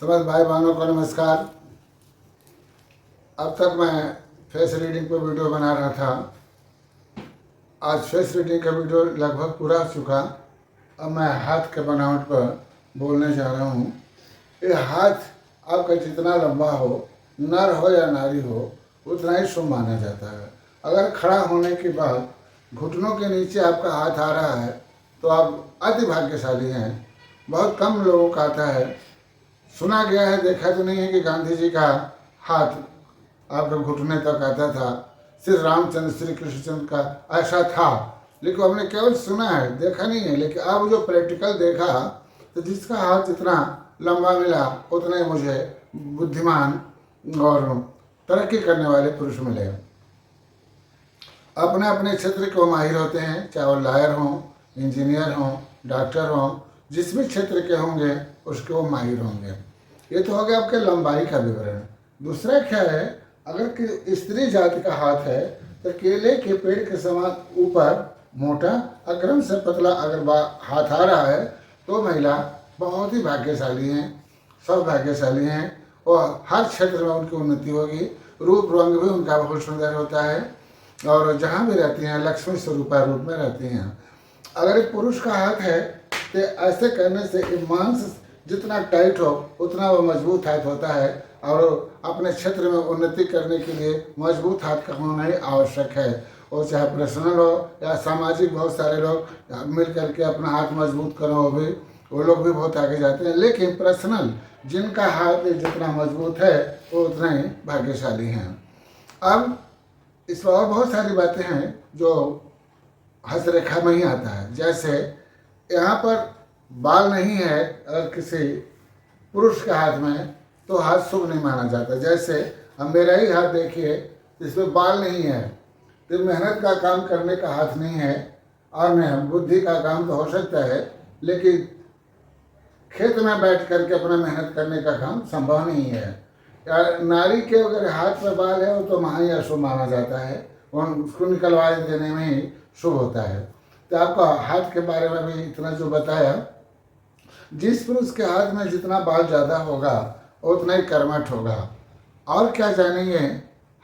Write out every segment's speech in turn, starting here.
समझ भाई बहनों को नमस्कार। अब तक मैं फेस रीडिंग पर वीडियो बना रहा था। आज फेस रीडिंग का वीडियो लगभग पूरा हो चुका। अब मैं हाथ के बनावट पर बोलने जा रहा हूँ। ये हाथ आपका जितना लंबा हो, नर हो या नारी हो, उतना ही शुभ माना जाता है। अगर खड़ा होने के बाद घुटनों के नीचे आपका हाथ आ रहा है तो आप अति भाग्यशाली हैं। बहुत कम लोगों का आता है। सुना गया है, देखा तो नहीं है कि गांधी जी का हाथ आपके घुटने तक आता था। श्री रामचंद्र श्री कृष्णचंद्र का ऐसा था, लेकिन हमने केवल सुना है, देखा नहीं है। लेकिन अब जो प्रैक्टिकल देखा तो जिसका हाथ जितना लंबा मिला उतना ही मुझे बुद्धिमान और तरक्की करने वाले पुरुष मिले। अपने अपने क्षेत्र के वो माहिर होते हैं, चाहे वो लॉयर हों, इंजीनियर हों, डॉक्टर हों, जिस भी क्षेत्र के होंगे उसके वो माहिर होंगे। ये तो हो गया आपके लंबाई का विवरण। दूसरा क्या है, अगर कि स्त्री जाति का हाथ है तो केले के पेड़ के समान ऊपर मोटा अग्रम से पतला अगर हाथ आ रहा है तो महिला बहुत ही भाग्यशाली हैं, सब भाग्यशाली हैं और हर क्षेत्र में उनकी उन्नति होगी। रूप रंग भी उनका बहुत सुंदर होता है और जहाँ भी रहती हैं लक्ष्मी स्वरूपा रूप में रहती हैं। अगर एक पुरुष का हाथ है तो ऐसे करने से मांस जितना टाइट हो उतना वो मजबूत हाथ होता है और अपने क्षेत्र में उन्नति करने के लिए मजबूत हाथ का होना ही आवश्यक है। और चाहे पर्सनल हो या सामाजिक, बहुत सारे लोग मिल करके अपना हाथ मजबूत करो, वो लोग भी बहुत आगे जाते हैं। लेकिन पर्सनल जिनका हाथ जितना मजबूत है वो उतना ही भाग्यशाली हैं। अब इस पर और बहुत सारी बातें हैं जो हस्तरेखा में ही आता है। जैसे यहाँ पर बाल नहीं है अगर किसी पुरुष के हाथ में तो हाथ शुभ नहीं माना जाता। जैसे अब मेरा ही हाथ देखिए, इसमें बाल नहीं है तो मेहनत का काम करने का हाथ नहीं है। और नहीं, बुद्धि का काम तो हो सकता है लेकिन खेत में बैठ करके अपना मेहनत करने का काम संभव नहीं है। या नारी के अगर हाथ में बाल है वो तो महा ही अशुभ माना जाता है, उसको निकलवा देने में ही शुभ होता है। तो आपका हाथ के बारे में भी इतना जो बताया, जिस पुरुष के हाथ में जितना बाल ज़्यादा होगा उतना ही कर्मठ होगा। और क्या जानेंगे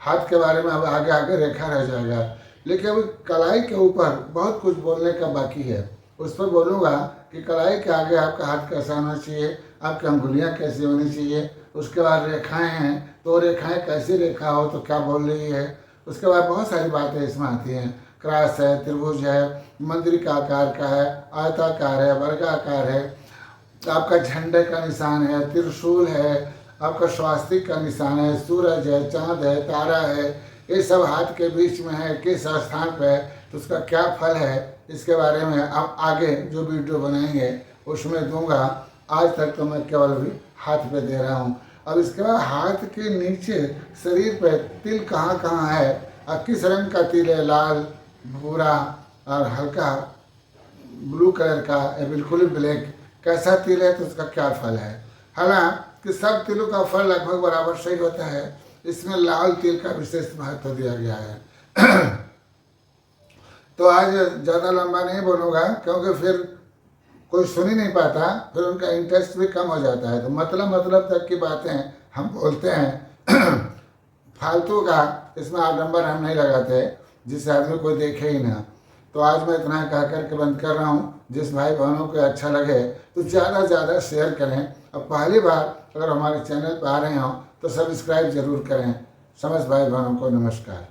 हाथ के बारे में, अब आगे आगे रेखा रह जाएगा। लेकिन अभी कलाई के ऊपर बहुत कुछ बोलने का बाकी है। उस पर बोलूँगा कि कलाई के आगे आपका हाथ कैसा होना चाहिए, आपकी अंगुलियाँ कैसी होनी चाहिए। उसके बाद रेखाएं हैं तो रेखाएं कैसी रेखा हो तो क्या बोल रही है। उसके बाद बहुत सारी बातें इसमें आती हैं। क्रॉस है, त्रिभुज है, मंदिर का आकार का है, आयताकार है, वर्गाकार है, आपका झंडे का निशान है, त्रिशूल है, आपका स्वास्तिक का निशान है, सूरज है, चांद है, तारा है, ये सब हाथ के बीच में है, किस स्थान पर है तो उसका क्या फल है, इसके बारे में आप आगे जो वीडियो बनाएंगे उसमें दूंगा। आज तक तो मैं केवल भी हाथ पे दे रहा हूँ। अब इसके बाद हाथ के नीचे शरीर पे तिल कहाँ कहाँ है और किस रंग का तिल है, लाल, भूरा और हल्का ब्लू कलर का या बिल्कुल ही ब्लैक, कैसा तिल है तो उसका क्या फल है। हालांकि सब तिलों का फल लगभग बराबर सही होता है, इसमें लाल तिल का विशेष महत्व दिया गया है। तो आज ज़्यादा लंबा नहीं बोलूँगा क्योंकि फिर कोई सुन ही नहीं पाता, फिर उनका इंटरेस्ट भी कम हो जाता है। तो मतलब तक की बातें हम बोलते हैं। फालतू का इसमें आडंबर हम नहीं लगाते जिससे आदमी कोई देखे ही ना। तो आज मैं इतना कह करके बंद कर रहा हूँ। जिस भाई बहनों को अच्छा लगे तो ज़्यादा से ज़्यादा शेयर करें। अब पहली बार अगर हमारे चैनल पर आ रहे हों तो सब्सक्राइब जरूर करें। समझ भाई बहनों को नमस्कार।